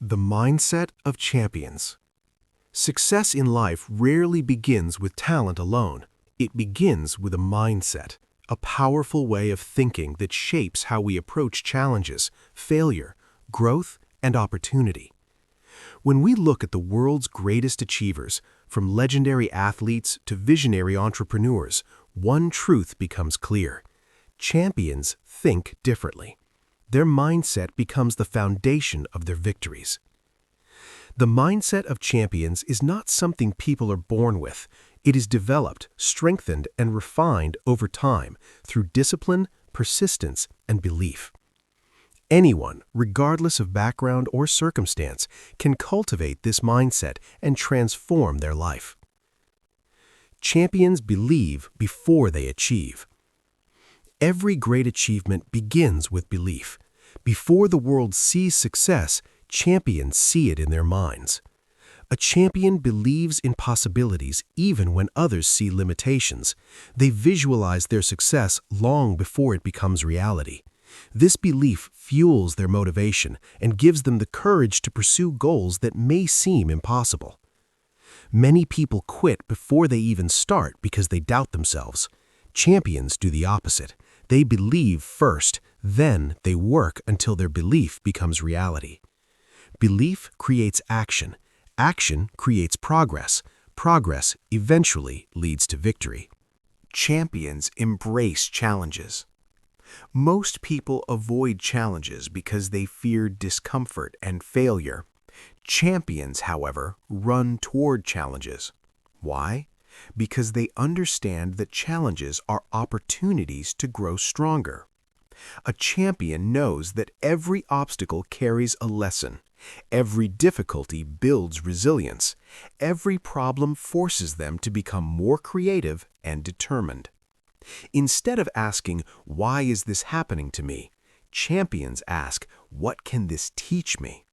The mindset of champions. Success in life rarely begins with talent alone. It begins with a mindset, a powerful way of thinking that shapes how we approach challenges, failure, growth, and opportunity. When we look at the world's greatest achievers, from legendary athletes to visionary entrepreneurs, one truth becomes clear. Champions think differently. Their mindset becomes the foundation of their victories. The mindset of champions is not something people are born with. It is developed, strengthened, and refined over time through discipline, persistence, and belief. Anyone, regardless of background or circumstance, can cultivate this mindset and transform their life. Champions believe before they achieve. Every great achievement begins with belief. Before the world sees success, champions see it in their minds. A champion believes in possibilities even when others see limitations. They visualize their success long before it becomes reality. This belief fuels their motivation and gives them the courage to pursue goals that may seem impossible. Many people quit before they even start because they doubt themselves. Champions do the opposite. They believe first, then they work until their belief becomes reality. Belief creates action. Action creates progress. Progress eventually leads to victory. Champions embrace challenges. Most people avoid challenges because they fear discomfort and failure. Champions, however, run toward challenges. Why? Because they understand that challenges are opportunities to grow stronger. A champion knows that every obstacle carries a lesson. Every difficulty builds resilience. Every problem forces them to become more creative and determined. Instead of asking, "Why is this happening to me?" champions ask, "What can this teach me?"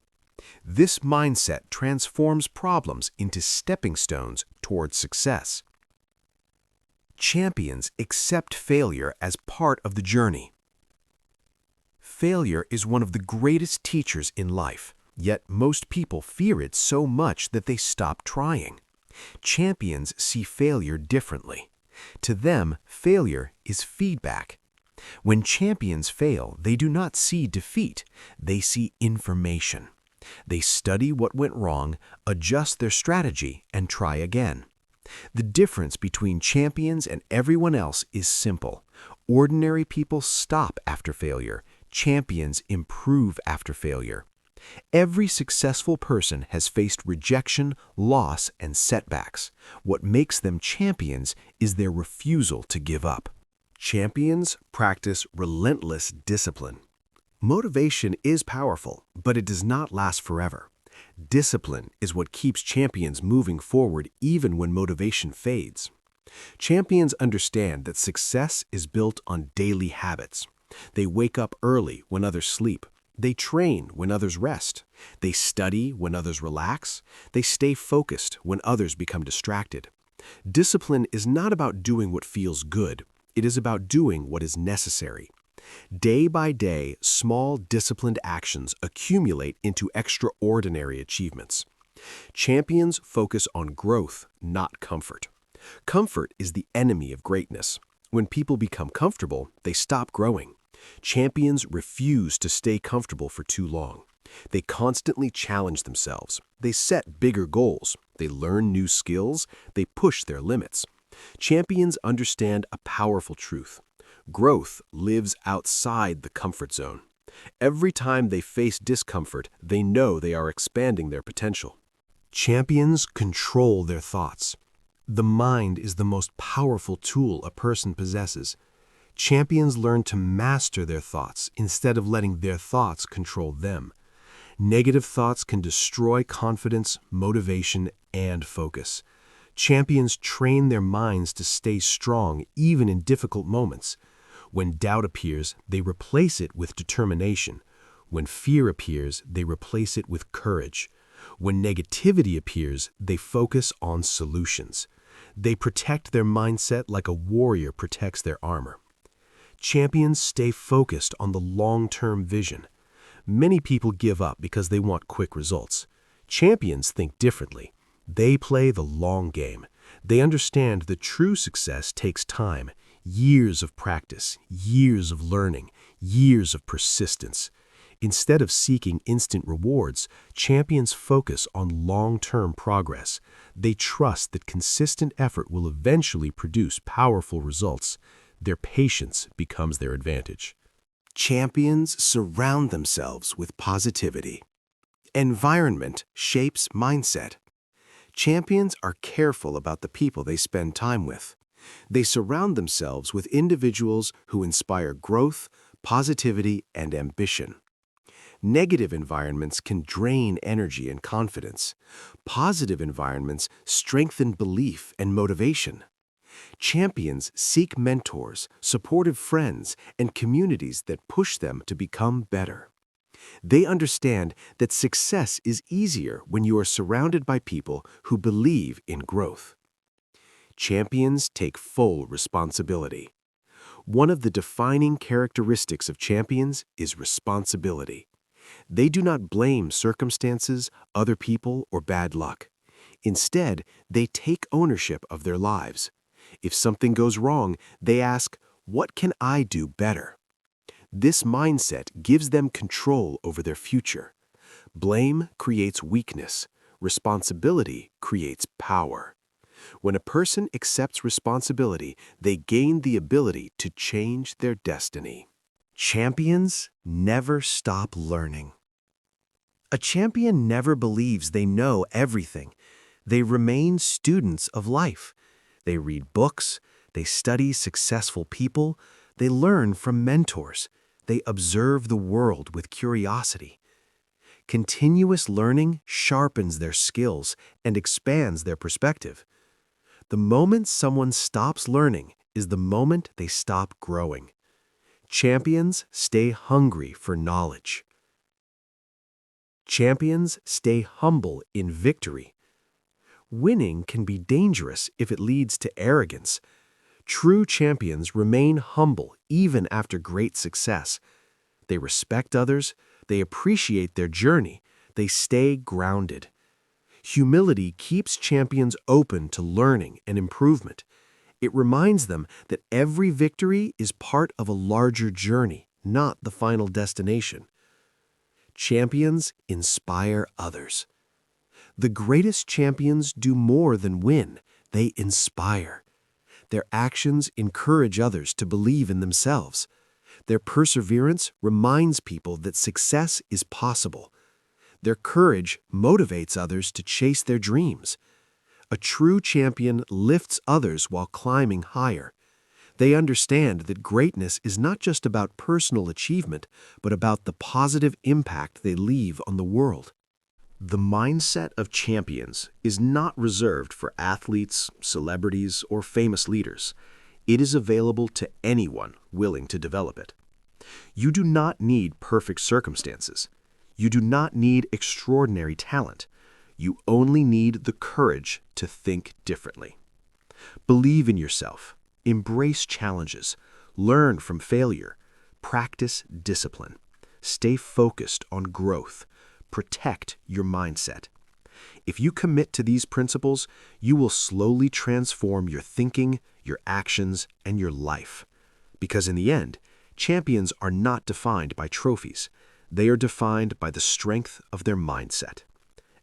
This mindset transforms problems into stepping stones towards success. Champions accept failure as part of the journey. Failure is one of the greatest teachers in life, yet most people fear it so much that they stop trying. Champions see failure differently. To them, failure is feedback. When champions fail, they do not see defeat, they see information. They study what went wrong, adjust their strategy, and try again. The difference between champions and everyone else is simple. Ordinary people stop after failure. Champions improve after failure. Every successful person has faced rejection, loss, and setbacks. What makes them champions is their refusal to give up. Champions practice relentless discipline. Motivation is powerful, but it does not last forever. Discipline is what keeps champions moving forward even when motivation fades. Champions understand that success is built on daily habits. They wake up early when others sleep. They train when others rest. They study when others relax. They stay focused when others become distracted. Discipline is not about doing what feels good. It is about doing what is necessary. Day by day, small disciplined actions accumulate into extraordinary achievements. Champions focus on growth, not comfort. Comfort is the enemy of greatness. When people become comfortable, they stop growing. Champions refuse to stay comfortable for too long. They constantly challenge themselves. They set bigger goals. They learn new skills. They push their limits. Champions understand a powerful truth. Growth lives outside the comfort zone. Every time they face discomfort, they know they are expanding their potential. Champions control their thoughts. The mind is the most powerful tool a person possesses. Champions learn to master their thoughts instead of letting their thoughts control them. Negative thoughts can destroy confidence, motivation, and focus. Champions train their minds to stay strong even in difficult moments. When doubt appears, they replace it with determination. When fear appears, they replace it with courage. When negativity appears, they focus on solutions. They protect their mindset like a warrior protects their armor. Champions stay focused on the long-term vision. Many people give up because they want quick results. Champions think differently. They play the long game. They understand that true success takes time, years of practice, years of learning, years of persistence. Instead of seeking instant rewards, champions focus on long-term progress. They trust that consistent effort will eventually produce powerful results. Their patience becomes their advantage. Champions surround themselves with positivity. Environment shapes mindset. Champions are careful about the people they spend time with. They surround themselves with individuals who inspire growth, positivity, and ambition. Negative environments can drain energy and confidence. Positive environments strengthen belief and motivation. Champions seek mentors, supportive friends, and communities that push them to become better. They understand that success is easier when you are surrounded by people who believe in growth. Champions take full responsibility. One of the defining characteristics of champions is responsibility. They do not blame circumstances, other people, or bad luck. Instead, they take ownership of their lives. If something goes wrong, they ask, "What can I do better?" This mindset gives them control over their future. Blame creates weakness. Responsibility creates power. When a person accepts responsibility, they gain the ability to change their destiny. Champions never stop learning. A champion never believes they know everything. They remain students of life. They read books, they study successful people, they learn from mentors, they observe the world with curiosity. Continuous learning sharpens their skills and expands their perspective. The moment someone stops learning is the moment they stop growing. Champions stay hungry for knowledge. Champions stay humble in victory. Winning can be dangerous if it leads to arrogance. True champions remain humble even after great success. They respect others, they appreciate their journey, they stay grounded. Humility keeps champions open to learning and improvement. It reminds them that every victory is part of a larger journey, not the final destination. Champions inspire others. The greatest champions do more than win, they inspire. Their actions encourage others to believe in themselves. Their perseverance reminds people that success is possible. Their courage motivates others to chase their dreams. A true champion lifts others while climbing higher. They understand that greatness is not just about personal achievement, but about the positive impact they leave on the world. The mindset of champions is not reserved for athletes, celebrities, or famous leaders. It is available to anyone willing to develop it. You do not need perfect circumstances. You do not need extraordinary talent. You only need the courage to think differently. Believe in yourself. Embrace challenges. Learn from failure. Practice discipline. Stay focused on growth. Protect your mindset. If you commit to these principles, you will slowly transform your thinking, your actions, and your life. Because in the end, champions are not defined by trophies. They are defined by the strength of their mindset.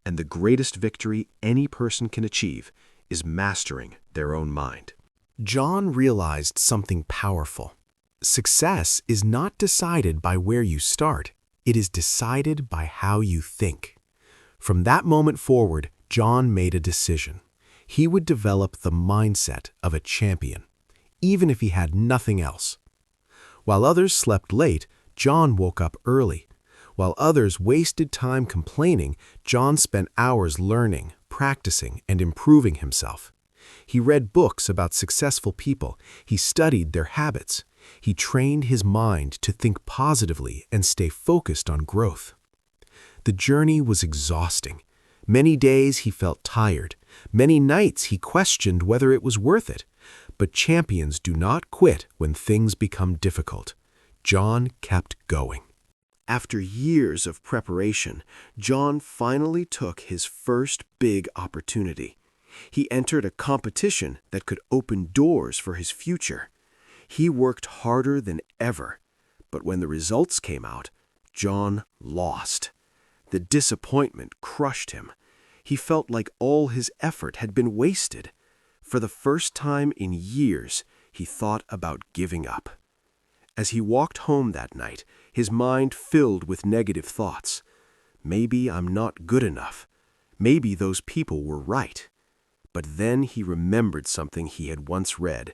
And the greatest victory any person can achieve is mastering their own mind. John realized something powerful. Success is not decided by where you start. It is decided by how you think. From that moment forward, John made a decision. He would develop the mindset of a champion, even if he had nothing else. While others slept late, John woke up early. While others wasted time complaining, John spent hours learning, practicing, and improving himself. He read books about successful people. He studied their habits. He trained his mind to think positively and stay focused on growth. The journey was exhausting. Many days he felt tired. Many nights he questioned whether it was worth it. But champions do not quit when things become difficult. John kept going. After years of preparation, John finally took his first big opportunity. He entered a competition that could open doors for his future. He worked harder than ever, but when the results came out, John lost. The disappointment crushed him. He felt like all his effort had been wasted. For the first time in years, he thought about giving up. As he walked home that night, his mind filled with negative thoughts. Maybe I'm not good enough. Maybe those people were right. But then he remembered something he had once read.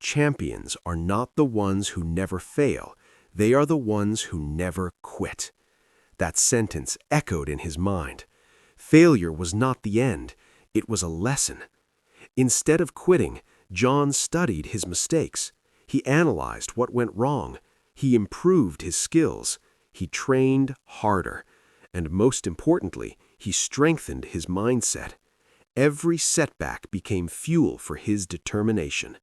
Champions are not the ones who never fail. They are the ones who never quit. That sentence echoed in his mind. Failure was not the end. It was a lesson. Instead of quitting, John studied his mistakes. He analyzed what went wrong. He improved his skills. He trained harder. And most importantly, he strengthened his mindset. Every setback became fuel for his determination.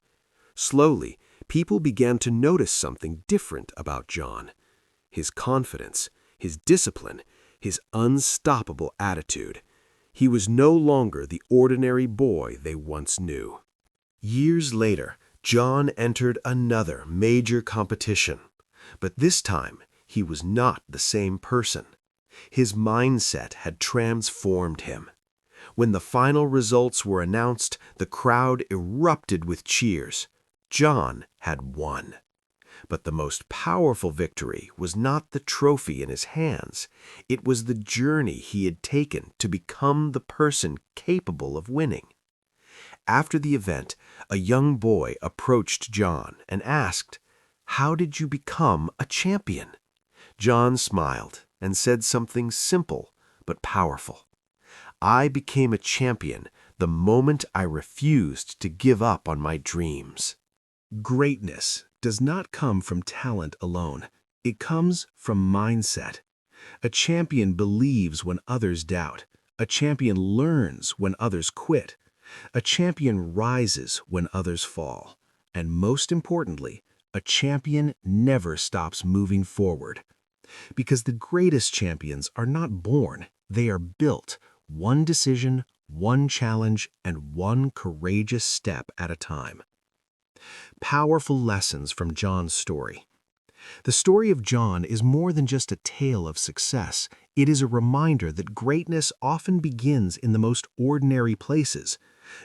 Slowly, people began to notice something different about John. His confidence, his discipline, his unstoppable attitude. He was no longer the ordinary boy they once knew. Years later, John entered another major competition. But this time, he was not the same person. His mindset had transformed him. When the final results were announced, the crowd erupted with cheers. John had won. But the most powerful victory was not the trophy in his hands. It was the journey he had taken to become the person capable of winning. After the event, a young boy approached John and asked, "How did you become a champion?" John smiled and said something simple but powerful. "I became a champion the moment I refused to give up on my dreams." Greatness does not come from talent alone. It comes from mindset. A champion believes when others doubt. A champion learns when others quit. A champion rises when others fall. And most importantly, a champion never stops moving forward. Because the greatest champions are not born, they are built, one decision, one challenge, and one courageous step at a time. Powerful lessons from John's story. The story of John is more than just a tale of success. It is a reminder that greatness often begins in the most ordinary places.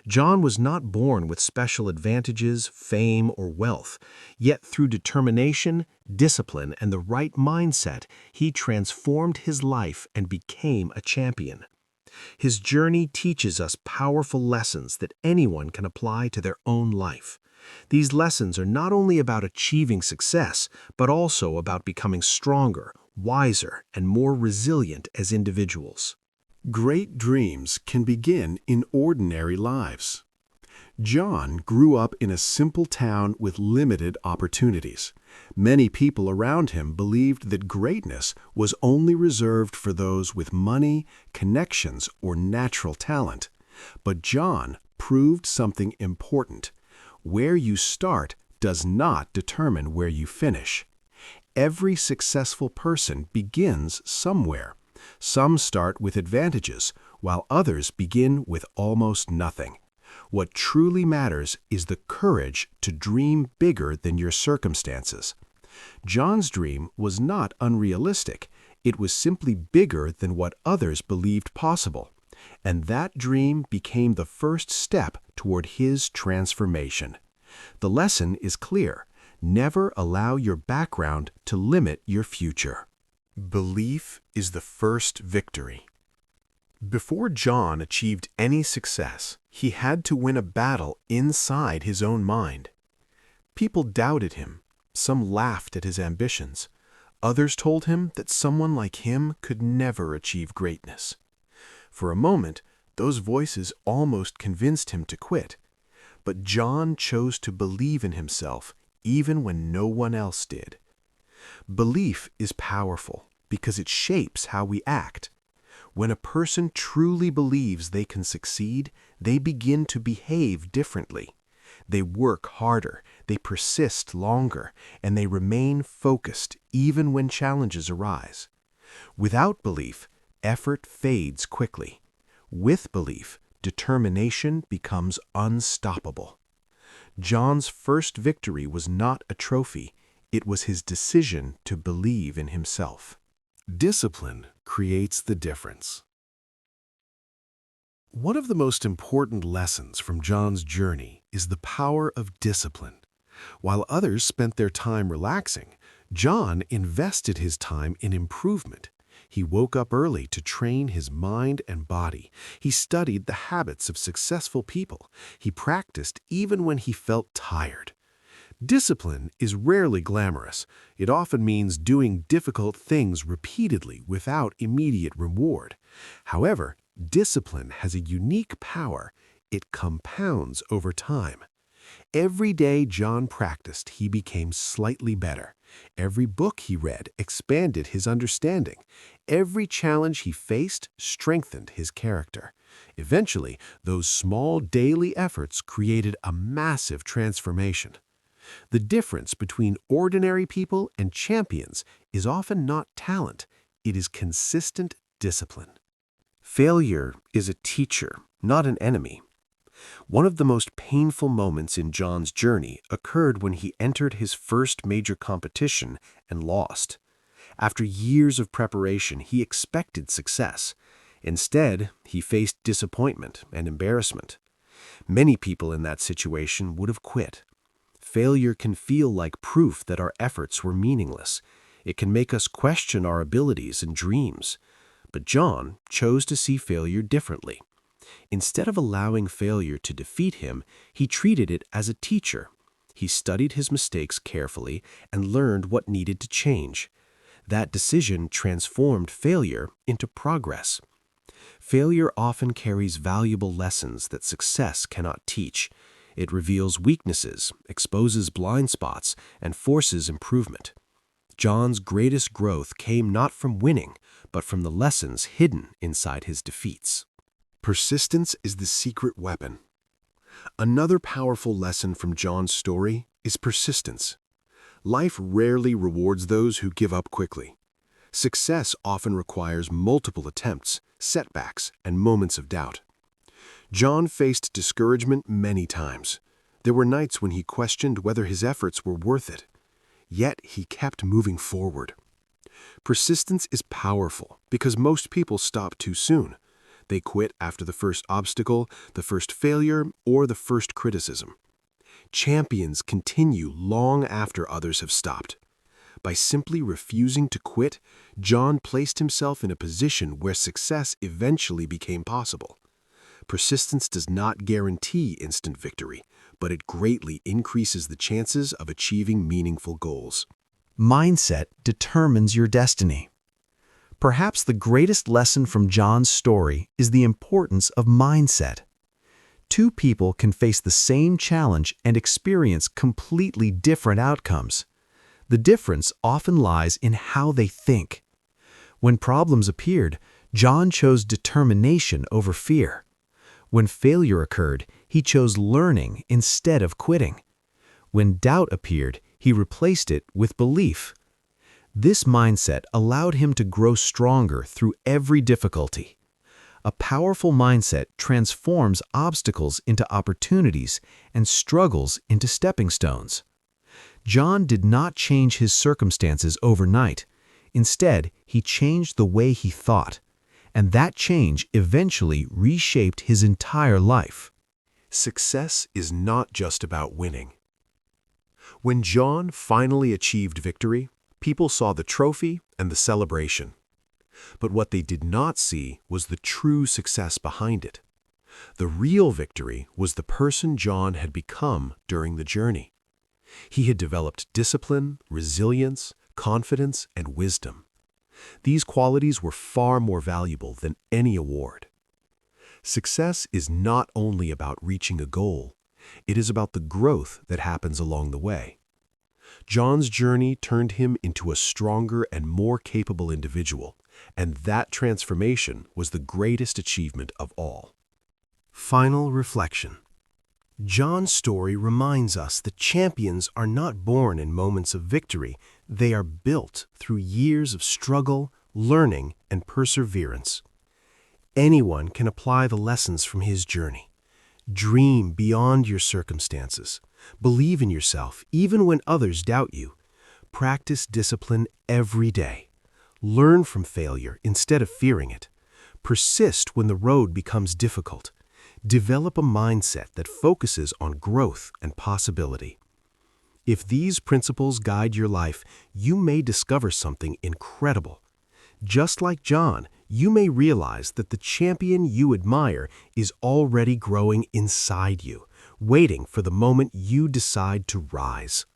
John was not born with special advantages, fame, or wealth, yet through determination, discipline, and the right mindset, he transformed his life and became a champion. His journey teaches us powerful lessons that anyone can apply to their own life. These lessons are not only about achieving success, but also about becoming stronger, wiser, and more resilient as individuals. Great dreams can begin in ordinary lives. John grew up in a simple town with limited opportunities. Many people around him believed that greatness was only reserved for those with money, connections, or natural talent. But John proved something important. Where you start does not determine where you finish. Every successful person begins somewhere. Some start with advantages, while others begin with almost nothing. What truly matters is the courage to dream bigger than your circumstances. John's dream was not unrealistic. It was simply bigger than what others believed possible. And that dream became the first step toward his transformation. The lesson is clear. Never allow your background to limit your future. Belief is the first victory. Before John achieved any success, he had to win a battle inside his own mind. People doubted him. Some laughed at his ambitions. Others told him that someone like him could never achieve greatness. For a moment, those voices almost convinced him to quit. But John chose to believe in himself even when no one else did. Belief is powerful because it shapes how we act. When a person truly believes they can succeed, they begin to behave differently. They work harder, they persist longer, and they remain focused even when challenges arise. Without belief, effort fades quickly. With belief, determination becomes unstoppable. John's first victory was not a trophy, it was his decision to believe in himself. Discipline creates the difference. One of the most important lessons from John's journey is the power of discipline. While others spent their time relaxing, John invested his time in improvement. He woke up early to train his mind and body. He studied the habits of successful people. He practiced even when he felt tired. Discipline is rarely glamorous. It often means doing difficult things repeatedly without immediate reward. However, discipline has a unique power. It compounds over time. Every day John practiced, he became slightly better. Every book he read expanded his understanding. Every challenge he faced strengthened his character. Eventually, those small daily efforts created a massive transformation. The difference between ordinary people and champions is often not talent, it is consistent discipline. Failure is a teacher, not an enemy. One of the most painful moments in John's journey occurred when he entered his first major competition and lost. After years of preparation, he expected success. Instead, he faced disappointment and embarrassment. Many people in that situation would have quit. Failure can feel like proof that our efforts were meaningless. It can make us question our abilities and dreams. But John chose to see failure differently. Instead of allowing failure to defeat him, he treated it as a teacher. He studied his mistakes carefully and learned what needed to change. That decision transformed failure into progress. Failure often carries valuable lessons that success cannot teach. It reveals weaknesses, exposes blind spots, and forces improvement. John's greatest growth came not from winning, but from the lessons hidden inside his defeats. Persistence is the secret weapon. Another powerful lesson from John's story is persistence. Life rarely rewards those who give up quickly. Success often requires multiple attempts, setbacks, and moments of doubt. John faced discouragement many times. There were nights when he questioned whether his efforts were worth it. Yet he kept moving forward. Persistence is powerful because most people stop too soon. They quit after the first obstacle, the first failure, or the first criticism. Champions continue long after others have stopped. By simply refusing to quit, John placed himself in a position where success eventually became possible. Persistence does not guarantee instant victory, but it greatly increases the chances of achieving meaningful goals. Mindset determines your destiny. Perhaps the greatest lesson from John's story is the importance of mindset. Two people can face the same challenge and experience completely different outcomes. The difference often lies in how they think. When problems appeared, John chose determination over fear. When failure occurred, he chose learning instead of quitting. When doubt appeared, he replaced it with belief. This mindset allowed him to grow stronger through every difficulty. A powerful mindset transforms obstacles into opportunities and struggles into stepping stones. John did not change his circumstances overnight. Instead, he changed the way he thought, and that change eventually reshaped his entire life. Success is not just about winning. When John finally achieved victory, people saw the trophy and the celebration. But what they did not see was the true success behind it. The real victory was the person John had become during the journey. He had developed discipline, resilience, confidence, and wisdom. These qualities were far more valuable than any award. Success is not only about reaching a goal, it is about the growth that happens along the way. John's journey turned him into a stronger and more capable individual, and that transformation was the greatest achievement of all. Final reflection. John's story reminds us that champions are not born in moments of victory. They are built through years of struggle, learning, and perseverance. Anyone can apply the lessons from his journey. Dream beyond your circumstances. Believe in yourself even when others doubt you. Practice discipline every day. Learn from failure instead of fearing it. Persist when the road becomes difficult. Develop a mindset that focuses on growth and possibility. If these principles guide your life, you may discover something incredible. Just like John, you may realize that the champion you admire is already growing inside you, waiting for the moment you decide to rise.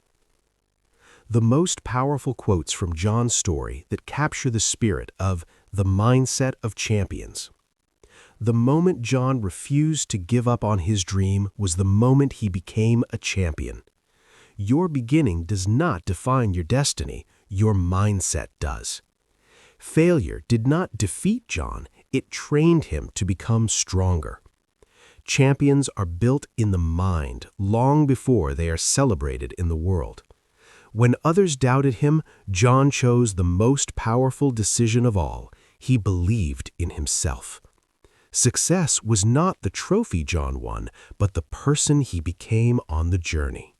The most powerful quotes from John's story that capture the spirit of the mindset of champions. The moment John refused to give up on his dream was the moment he became a champion. Your beginning does not define your destiny, your mindset does. Failure did not defeat John, it trained him to become stronger. Champions are built in the mind long before they are celebrated in the world. When others doubted him, John chose the most powerful decision of all. He believed in himself. Success was not the trophy John won, but the person he became on the journey.